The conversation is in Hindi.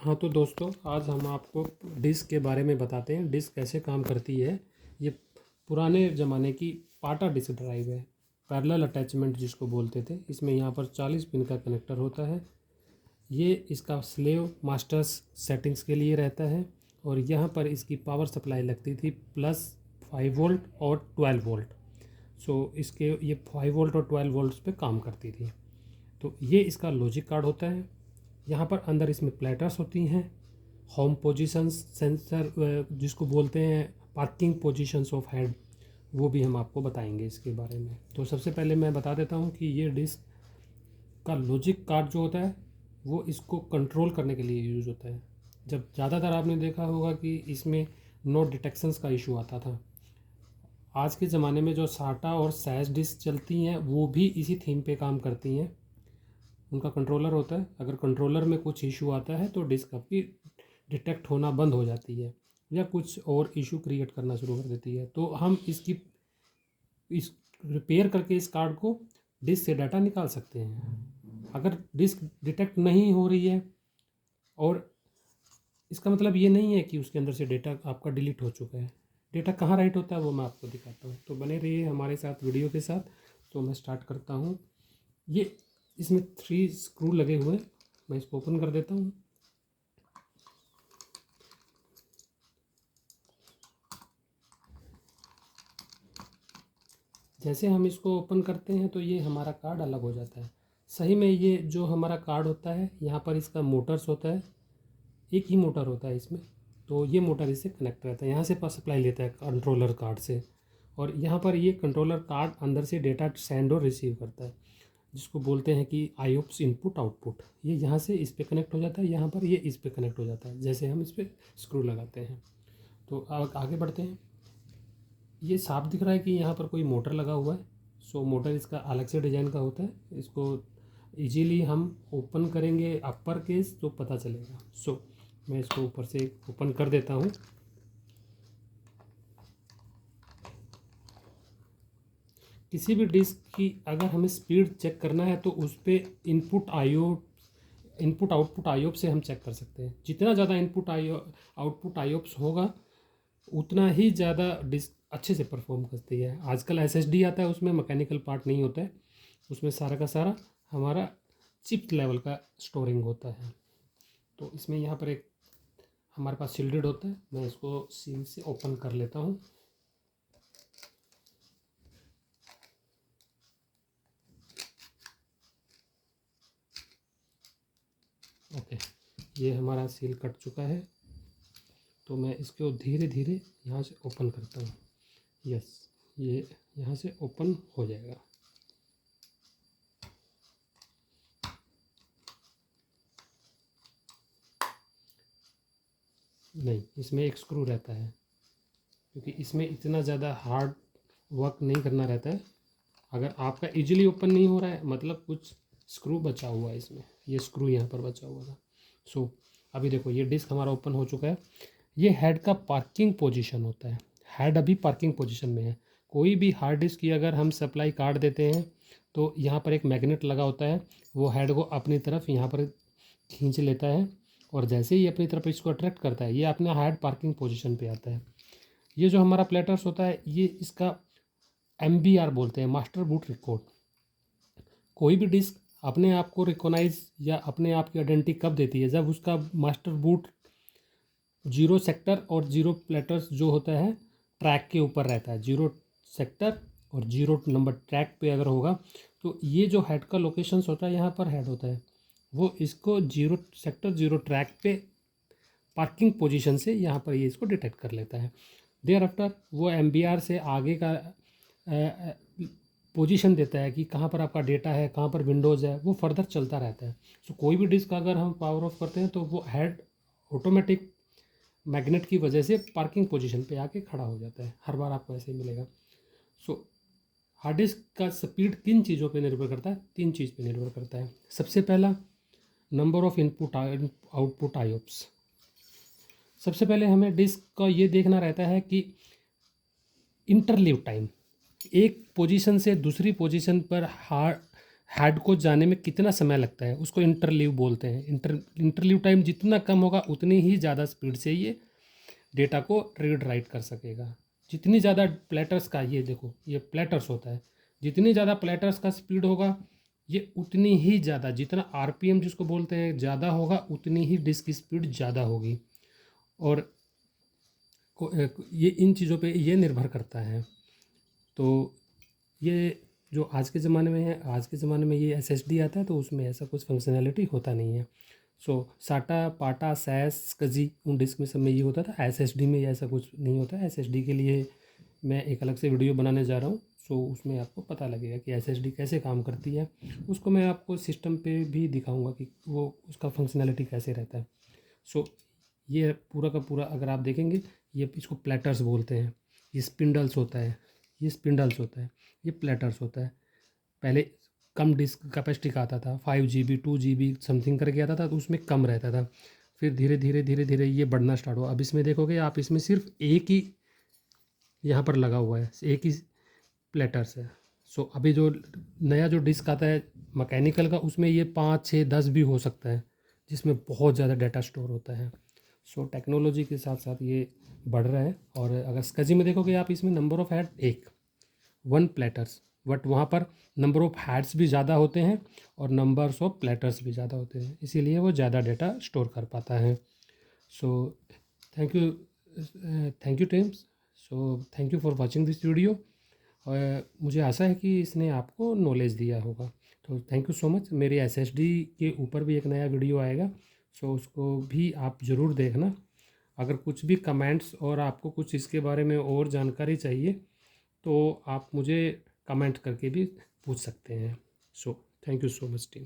हाँ तो दोस्तों, आज हम आपको डिस्क के बारे में बताते हैं। डिस्क कैसे काम करती है। ये पुराने ज़माने की पाटा डिस्क ड्राइव है, पैरेलल अटैचमेंट जिसको बोलते थे। इसमें यहाँ पर 40 पिन का कनेक्टर होता है। ये इसका स्लेव मास्टर्स सेटिंग्स के लिए रहता है और यहाँ पर इसकी पावर सप्लाई लगती थी +5 वोल्ट और 12 वोल्ट। सो इसके ये 5 वोल्ट और 12 वोल्ट्स पे काम करती थी। तो ये इसका लॉजिक कार्ड होता है। यहाँ पर अंदर इसमें प्लेटर्स होती हैं, होम पोजीशंस सेंसर जिसको बोलते हैं, पार्किंग पोजीशंस ऑफ हेड, वो भी हम आपको बताएंगे इसके बारे में। तो सबसे पहले मैं बता देता हूँ कि ये डिस्क का लॉजिक कार्ड जो होता है वो इसको कंट्रोल करने के लिए यूज़ होता है। जब ज़्यादातर आपने देखा होगा कि इसमें नो डिटेक्शंस का इशू आता था। आज के ज़माने में जो साटा और सैज डिस्क चलती हैं वो भी इसी थीम पे काम करती हैं। उनका कंट्रोलर होता है, अगर कंट्रोलर में कुछ इशू आता है तो डिस्क आपकी डिटेक्ट होना बंद हो जाती है या कुछ और इशू क्रिएट करना शुरू कर देती है। तो हम इस रिपेयर करके इस कार्ड को डिस्क से डाटा निकाल सकते हैं। अगर डिस्क डिटेक्ट नहीं हो रही है, और इसका मतलब ये नहीं है कि उसके अंदर से डेटा आपका डिलीट हो चुका है। डेटा कहाँ राइट होता है वो मैं आपको दिखाता हूँ, तो बने रहिए हमारे साथ वीडियो के साथ। तो मैं स्टार्ट करता हूँ। ये इसमें 3 स्क्रू लगे हुए हैं, मैं इसको ओपन कर देता हूँ। जैसे हम इसको ओपन करते हैं तो ये हमारा कार्ड अलग हो जाता है। सही में ये जो हमारा कार्ड होता है, यहाँ पर इसका मोटर्स होता है, एक ही मोटर होता है इसमें। तो ये मोटर इससे कनेक्ट रहता है, यहाँ से पास सप्लाई लेता है कंट्रोलर कार्ड से, और यहाँ पर ये कंट्रोलर कार्ड अंदर से डेटा सेंड और रिसीव करता है, जिसको बोलते हैं कि आईओप्स इनपुट आउटपुट। ये यहाँ से इस पे कनेक्ट हो जाता है, यहाँ पर ये इस पे कनेक्ट हो जाता है जैसे हम इस पर स्क्रू लगाते हैं। तो आगे बढ़ते हैं। ये साफ दिख रहा है कि यहाँ पर कोई मोटर लगा हुआ है। सो मोटर इसका अलग से डिज़ाइन का होता है। इसको इजीली हम ओपन करेंगे अपर केस तो पता चलेगा। सो मैं इसको ऊपर से ओपन कर देता हूँ। किसी भी डिस्क की अगर हमें स्पीड चेक करना है तो उस पर इनपुट आउटपुट आईओप से हम चेक कर सकते हैं। जितना ज़्यादा आउटपुट आईओप्स होगा उतना ही ज़्यादा डिस्क अच्छे से परफॉर्म करती है। आजकल एसएसडी आता है, उसमें मैकेनिकल पार्ट नहीं होता है, उसमें सारा का सारा हमारा चिप लेवल का स्टोरिंग होता है। तो इसमें यहाँ पर एक हमारे पास शील्डेड होता है, मैं इसको सील से ओपन कर लेता हूँ। ओके, ये हमारा सील कट चुका है। तो मैं इसको धीरे धीरे यहाँ से ओपन करता हूँ। यस, ये यहाँ से ओपन हो जाएगा। नहीं, इसमें एक स्क्रू रहता है, क्योंकि इसमें इतना ज़्यादा हार्ड वर्क नहीं करना रहता है। अगर आपका इजीली ओपन नहीं हो रहा है मतलब कुछ स्क्रू बचा हुआ है इसमें। ये स्क्रू यहाँ पर बचा हुआ था। सो अभी देखो ये डिस्क हमारा ओपन हो चुका है। ये हेड का पार्किंग पोजीशन होता है। हेड अभी पार्किंग पोजीशन में है। कोई भी हार्ड डिस्क की अगर हम सप्लाई काट देते हैं तो यहाँ पर एक मैग्नेट लगा होता है, वो हेड को अपनी तरफ यहाँ पर खींच लेता है, और जैसे ही अपनी तरफ इसको अट्रैक्ट करता है ये अपना हेड पार्किंग पोजीशन पे आता है। ये जो हमारा प्लेटर्स होता है ये इसका MBR बोलते हैं, मास्टर बूट रिकॉर्ड। कोई भी डिस्क अपने आप को रिकॉग्नाइज या अपने आप की आइडेंटिटी कब देती है, जब उसका मास्टर बूट 0 सेक्टर और 0 प्लेटर्स जो होता है ट्रैक के ऊपर रहता है। 0 सेक्टर और 0 नंबर ट्रैक पे अगर होगा तो ये जो हेड का लोकेशंस होता है, यहाँ पर हेड होता है, वो इसको 0 सेक्टर 0 ट्रैक पे पार्किंग पोजीशन से यहाँ पर ये इसको डिटेक्ट कर लेता है। देयर आफ्टर वो MBR से आगे का पोजीशन देता है कि कहाँ पर आपका डेटा है, कहाँ पर विंडोज़ है, वो फर्दर चलता रहता है। सो कोई भी डिस्क अगर हम पावर ऑफ करते हैं तो वो हेड ऑटोमेटिक मैग्नेट की वजह से पार्किंग पोजीशन पे आके खड़ा हो जाता है। हर बार आपको ऐसे ही मिलेगा। सो हार्ड डिस्क का स्पीड किन चीज़ों पे निर्भर करता है? 3 चीज़ पे निर्भर करता है। सबसे पहला, नंबर ऑफ इनपुट आउटपुट आईओप्स। सबसे पहले हमें डिस्क का ये देखना रहता है कि इंटरलीव टाइम, एक पोजीशन से दूसरी पोजीशन पर हेड को जाने में कितना समय लगता है उसको इंटरलीव बोलते हैं। इंटरलीव टाइम जितना कम होगा उतनी ही ज़्यादा स्पीड से ये डेटा को रीड राइट कर सकेगा। जितनी ज़्यादा प्लेटर्स का, ये देखो ये प्लेटर्स होता है, जितनी ज़्यादा प्लेटर्स का स्पीड होगा ये उतनी ही ज़्यादा, जितना आरपीएम जिसको बोलते हैं ज़्यादा होगा उतनी ही डिस्क की स्पीड ज़्यादा होगी। और ये इन चीज़ों पे ये निर्भर करता है। तो ये जो आज के ज़माने में है, आज के ज़माने में ये एसएसडी आता है तो उसमें ऐसा कुछ फंक्शनैलिटी होता नहीं है। सो साटा पाटा सैस स्कजी उन डिस्क में सब में ये होता था। एसएसडी में ऐसा कुछ नहीं होता। एसएसडी के लिए मैं एक अलग से वीडियो बनाने जा रहा हूँ। सो उसमें आपको पता लगेगा कि एसएसडी कैसे काम करती है। उसको मैं आपको सिस्टम पे भी दिखाऊंगा कि वो उसका फंक्शनैलिटी कैसे रहता है। सो ये पूरा का पूरा अगर आप देखेंगे, ये इसको प्लेटर्स बोलते हैं। ये स्पिंडल्स होता है, ये स्पिंडल्स होता है, ये प्लेटर्स होता है। पहले कम डिस्क कैपेसिटी का आता था, 5 GB 2 GB समथिंग करके आता था, तो उसमें कम रहता था। फिर धीरे धीरे धीरे धीरे ये बढ़ना स्टार्ट हुआ। अब इसमें देखोगे आप, इसमें सिर्फ एक ही यहाँ पर लगा हुआ है, एक ही प्लेटर्स है। सो अभी जो नया जो डिस्क आता है मैकेनिकल का, उसमें ये 5 6 10 भी हो सकता है, जिसमें बहुत ज़्यादा डाटा स्टोर होता है। सो टेक्नोलॉजी के साथ साथ ये बढ़ रहा है। और अगर स्कजी में देखोगे आप, इसमें नंबर ऑफ़ हेड एक 1 प्लेटर्स, बट वहाँ पर नंबर ऑफ़ हेड्स भी ज़्यादा होते हैं और नंबर्स ऑफ प्लेटर्स भी ज़्यादा होते हैं, इसीलिए वो ज़्यादा डाटा स्टोर कर पाता है। So thank you, thank you teams. So thank you for watching this video. और मुझे आशा है कि इसने आपको नॉलेज दिया होगा। तो थैंक यू सो मच। मेरे एसएसडी के ऊपर भी एक नया वीडियो आएगा, सो उसको भी आप ज़रूर देखना। अगर कुछ भी कमेंट्स और आपको कुछ इसके बारे में और जानकारी चाहिए तो आप मुझे कमेंट करके भी पूछ सकते हैं। So thank you so much team.